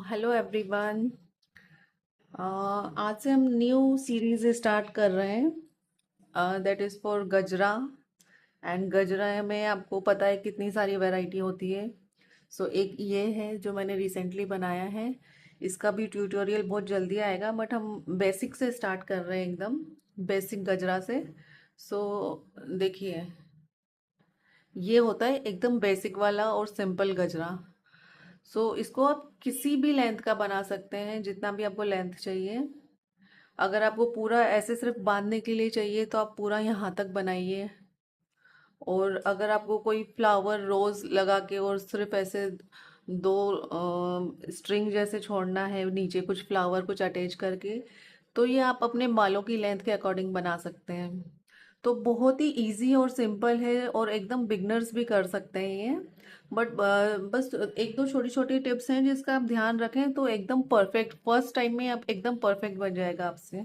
Hello everyone. आज से हम न्यू सीरीज स्टार्ट कर रहे हैं, दैट इज़ फॉर गजरा। एंड गजरा में आपको पता है कितनी सारी वैरायटी होती है। सो एक ये है जो मैंने रिसेंटली बनाया है। इसका भी ट्यूटोरियल बहुत जल्दी आएगा, बट हम बेसिक से स्टार्ट कर रहे हैं, एकदम बेसिक गजरा से। सो देखिए, ये होता है एकदम बेसिक वाला और सिंपल गजरा। सो इसको आप किसी भी लेंथ का बना सकते हैं, जितना भी आपको लेंथ चाहिए। अगर आपको पूरा ऐसे सिर्फ बांधने के लिए चाहिए तो आप पूरा यहाँ तक बनाइए। और अगर आपको कोई फ्लावर रोज लगा के और सिर्फ ऐसे दो स्ट्रिंग जैसे छोड़ना है, नीचे कुछ फ्लावर कुछ अटैच करके, तो ये आप अपने बालों की लेंथ के अकॉर्डिंग बना सकते हैं। तो बहुत ही इजी और सिंपल है, और एकदम बिगनर्स भी कर सकते हैं ये। बट बस एक दो छोटी छोटी टिप्स हैं जिसका आप ध्यान रखें तो एकदम परफेक्ट, फर्स्ट टाइम में आप एकदम परफेक्ट बन जाएगा आपसे।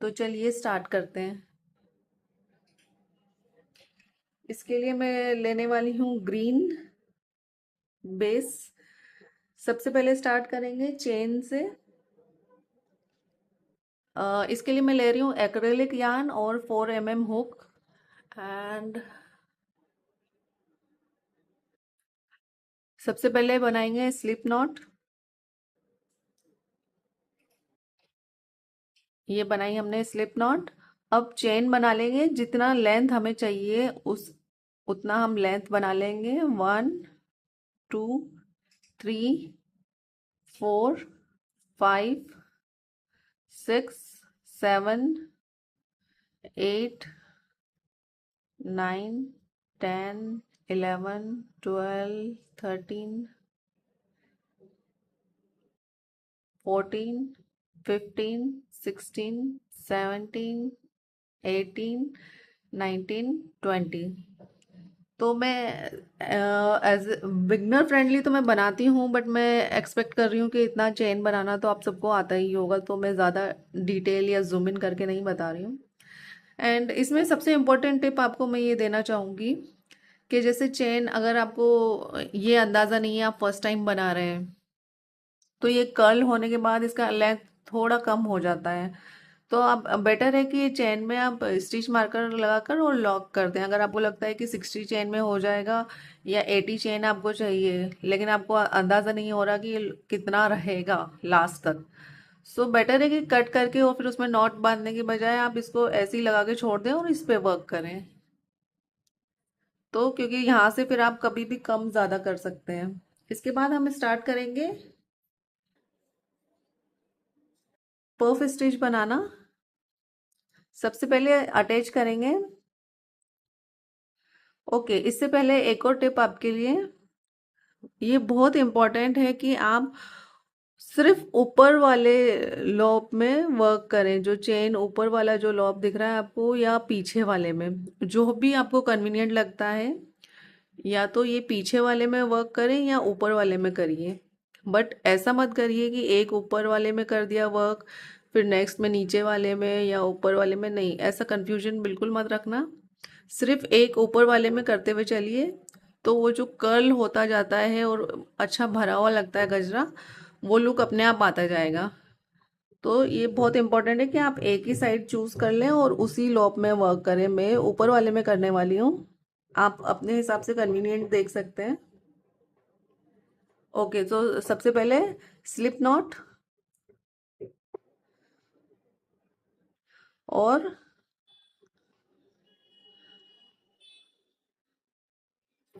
तो चलिए स्टार्ट करते हैं। इसके लिए मैं लेने वाली हूँ ग्रीन बेस। सबसे पहले स्टार्ट करेंगे चेन से। इसके लिए मैं ले रही हूँ एक्रेलिक यार्न और 4 mm हुक। एंड सबसे पहले बनाएंगे स्लिप नॉट। ये बनाई हमने स्लिप नॉट। अब चेन बना लेंगे, जितना लेंथ हमें चाहिए उस उतना हम लेंथ बना लेंगे। 1, 2, 3, 4, 5, 6, 7, 8, 9, 10, 11, 12, 13, 14, 15, 16, 17, 18, 19, 20। तो मैं एज बिगनर फ्रेंडली तो मैं बनाती हूँ, बट मैं एक्सपेक्ट कर रही हूँ कि इतना चेन बनाना तो आप सबको आता ही होगा, तो मैं ज़्यादा डिटेल या जूम इन करके नहीं बता रही हूँ। एंड इसमें सबसे इम्पोर्टेंट टिप आपको मैं ये देना चाहूँगी कि जैसे चेन, अगर आपको ये अंदाज़ा नहीं है, आप फर्स्ट टाइम बना रहे हैं, तो ये कर्ल होने के बाद इसका लेंथ थोड़ा कम हो जाता है। तो आप बेटर है कि चेन में आप स्टिच मार्कर लगाकर और लॉक कर दें। अगर आपको लगता है कि 60 चेन में हो जाएगा या 80 चेन आपको चाहिए, लेकिन आपको अंदाज़ा नहीं हो रहा कि ये कितना रहेगा लास्ट तक, सो बेटर है कि कट करके और फिर उसमें नॉट बांधने के बजाय आप इसको ऐसे ही लगा के छोड़ दें और इस पे वर्क करें। तो क्योंकि यहाँ से फिर आप कभी भी कम ज़्यादा कर सकते हैं। इसके बाद हम स्टार्ट करेंगे पफ स्टिच बनाना। सबसे पहले अटैच करेंगे। ओके, इससे पहले एक और टिप आपके लिए। ये बहुत इम्पोर्टेंट है कि आप सिर्फ ऊपर वाले लॉब में वर्क करें। जो चेन ऊपर वाला जो लॉब दिख रहा है आपको, या पीछे वाले में, जो भी आपको कन्वीनियंट लगता है, या तो ये पीछे वाले में वर्क करें या ऊपर वाले में करिए। बट ऐसा मत करिए कि एक ऊपर वाले में कर दिया वर्क, फिर नेक्स्ट में नीचे वाले में या ऊपर वाले में, नहीं, ऐसा कंफ्यूजन बिल्कुल मत रखना। सिर्फ एक ऊपर वाले में करते हुए चलिए, तो वो जो कर्ल होता जाता है और अच्छा भरा हुआ लगता है गजरा, वो लुक अपने आप आता जाएगा। तो ये बहुत इंपॉर्टेंट है कि आप एक ही साइड चूज कर लें और उसी लॉप में वर्क करें। मैं ऊपर वाले में करने वाली हूँ, आप अपने हिसाब से कन्वीनियंट देख सकते हैं। ओके, तो सबसे पहले स्लिप नॉट, और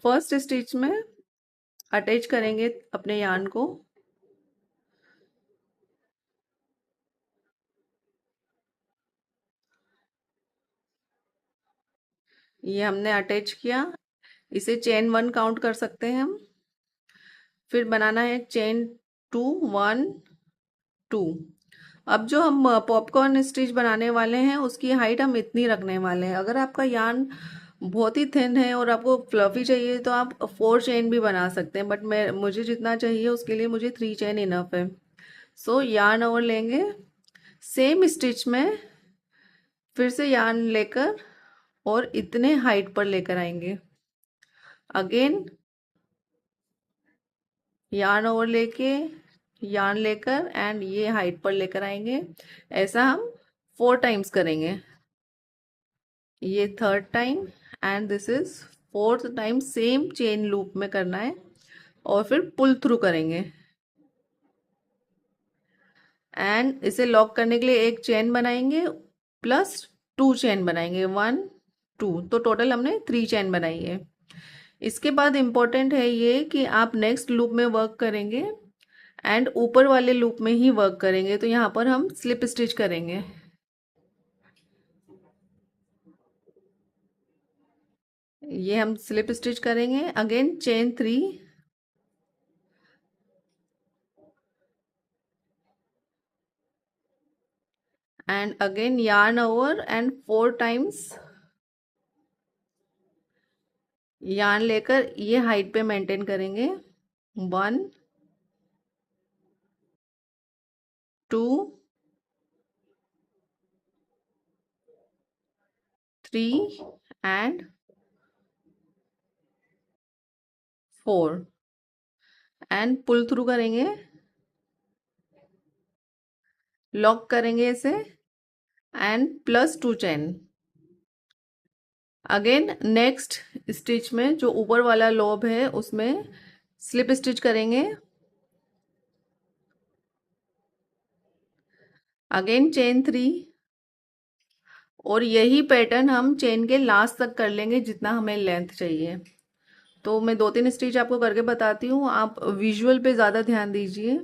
फर्स्ट स्टिच में अटैच करेंगे अपने यार्न को। ये हमने अटैच किया, इसे चेन 1 काउंट कर सकते हैं हम। फिर बनाना है चेन 2, 1, 2। अब जो हम पॉपकॉर्न स्टिच बनाने वाले हैं उसकी हाइट हम इतनी रखने वाले हैं। अगर आपका यार्न बहुत ही थिन है और आपको फ्लफी चाहिए तो आप 4 चेन भी बना सकते हैं, बट मैं मुझे जितना चाहिए उसके लिए मुझे 3 चेन इनफ है। सो यार्न ओवर लेंगे, सेम स्टिच में फिर से यार्न लेकर और इतने हाइट पर लेकर आएंगे। अगेन यार्न ओवर लेके यार्न लेकर एंड ये हाइट पर लेकर आएंगे। ऐसा हम 4 टाइम्स करेंगे। ये third time and this is fourth time, same chain loop में करना है और फिर पुल थ्रू करेंगे। एंड इसे लॉक करने के लिए एक चेन बनाएंगे प्लस 2 चेन बनाएंगे, 1 2, तो टोटल हमने 3 चेन बनाई है। इसके बाद इम्पोर्टेंट है ये कि आप नेक्स्ट लूप में वर्क करेंगे एंड ऊपर वाले लूप में ही वर्क करेंगे, तो यहाँ पर हम स्लिप स्टिच करेंगे। ये हम स्लिप स्टिच करेंगे, again chain 3 and again yarn over and 4 times yarn लेकर ये हाइट पे मेंटेन करेंगे, 1 2 3 एंड 4 एंड पुल थ्रू करेंगे, लॉक करेंगे इसे and plus 2 chain. Again next stitch में जो ऊपर वाला लॉब है उसमें स्लिप स्टिच करेंगे, अगेन चेन 3 और यही पैटर्न हम चेन के लास्ट तक कर लेंगे जितना हमें लेंथ चाहिए। तो मैं 2 3 स्टिच आपको करके बताती हूँ, आप विजुअल पे ज़्यादा ध्यान दीजिए।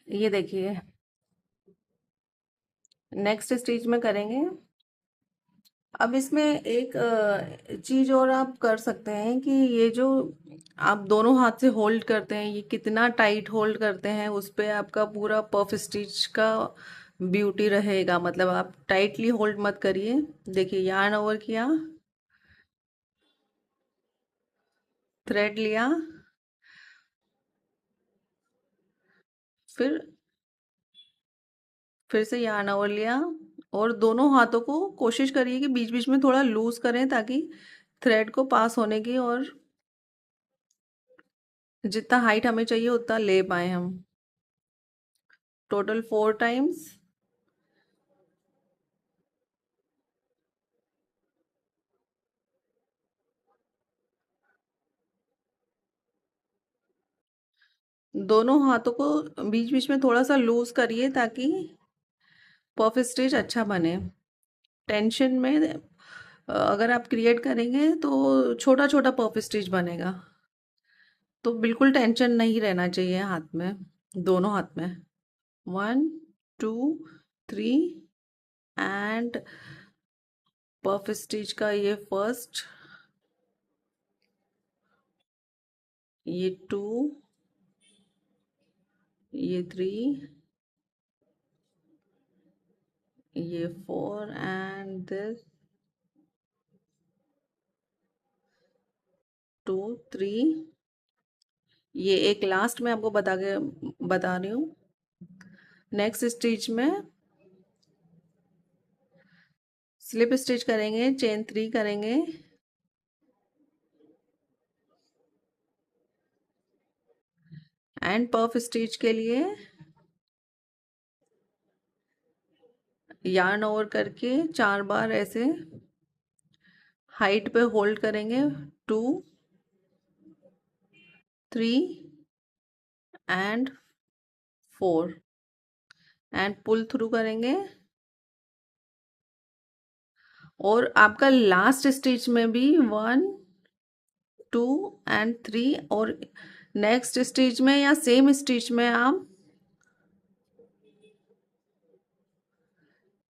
ये देखिए नेक्स्ट स्टिच में करेंगे। अब इसमें एक चीज और आप कर सकते हैं कि ये जो आप दोनों हाथ से होल्ड करते हैं, ये कितना टाइट होल्ड करते हैं उस पे आपका पूरा पफ स्टिच का ब्यूटी रहेगा। मतलब आप टाइटली होल्ड मत करिए। देखिए यार्न ओवर किया, थ्रेड लिया, फिर से यार्न ओवर लिया और दोनों हाथों को कोशिश करिए कि बीच बीच में थोड़ा लूज करें ताकि थ्रेड को पास होने की और जितना हाइट हमें चाहिए उतना ले पाए हम। Total 4 times. दोनों हाथों को बीच बीच में थोड़ा सा लूज करिए ताकि पफ स्टिच अच्छा बने। टेंशन में अगर आप क्रिएट करेंगे तो छोटा छोटा पफ स्टिच बनेगा, तो बिल्कुल टेंशन नहीं रहना चाहिए हाथ में, दोनों हाथ में। 1 2 3 एंड पफ स्टिच का ये फर्स्ट, ये 2, ये 3, ये 4 एंड दिस 2 3 ये एक लास्ट में आपको बता रही हूँ। नेक्स्ट स्टिच में स्लिप स्टिच करेंगे, चेन 3 करेंगे, एंड पफ स्टिच के लिए yarn ओवर करके 4 बार ऐसे हाइट पे होल्ड करेंगे, 2 3 एंड 4, एंड पुल थ्रू करेंगे। और आपका लास्ट स्टिच में भी 1 2 एंड 3, और नेक्स्ट स्टिच में या सेम स्टिच में आप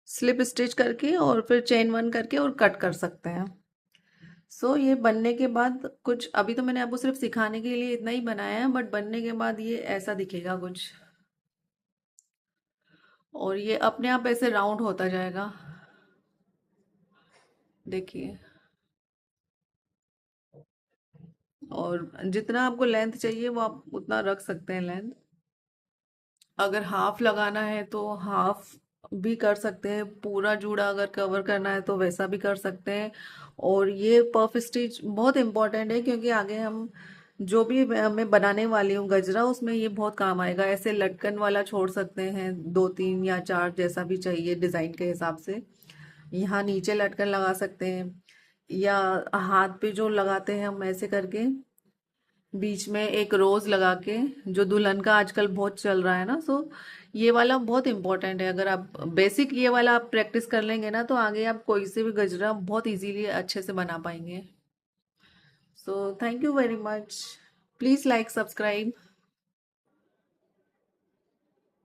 स्लिप स्टिच करके और फिर चेन 1 करके और कट कर सकते हैं। सो ये बनने के बाद कुछ, अभी तो मैंने आपको सिर्फ सिखाने के लिए इतना ही बनाया है, बट बनने के बाद ये ऐसा दिखेगा कुछ, और ये अपने आप ऐसे राउंड होता जाएगा। देखिए, और जितना आपको लेंथ चाहिए वो आप उतना रख सकते हैं लेंथ। अगर हाफ लगाना है तो हाफ भी कर सकते हैं, पूरा जूड़ा अगर कवर करना है तो वैसा भी कर सकते हैं। और ये पफ स्टिच बहुत इम्पोर्टेंट है, क्योंकि आगे हम जो भी मैं बनाने वाली हूँ गजरा, उसमें ये बहुत काम आएगा। ऐसे लटकन वाला छोड़ सकते हैं, 2 3 या 4 जैसा भी चाहिए डिज़ाइन के हिसाब से। यहाँ नीचे लटकन लगा सकते हैं, या हाथ पे जो लगाते हैं हम ऐसे करके बीच में एक रोज लगा के, जो दुल्हन का आजकल बहुत चल रहा है ना। सो ये वाला बहुत इंपॉर्टेंट है। अगर आप बेसिक ये वाला आप प्रैक्टिस कर लेंगे ना, तो आगे आप कोई से भी गजरा बहुत इजीली अच्छे से बना पाएंगे। So thank you very much. Please like, subscribe.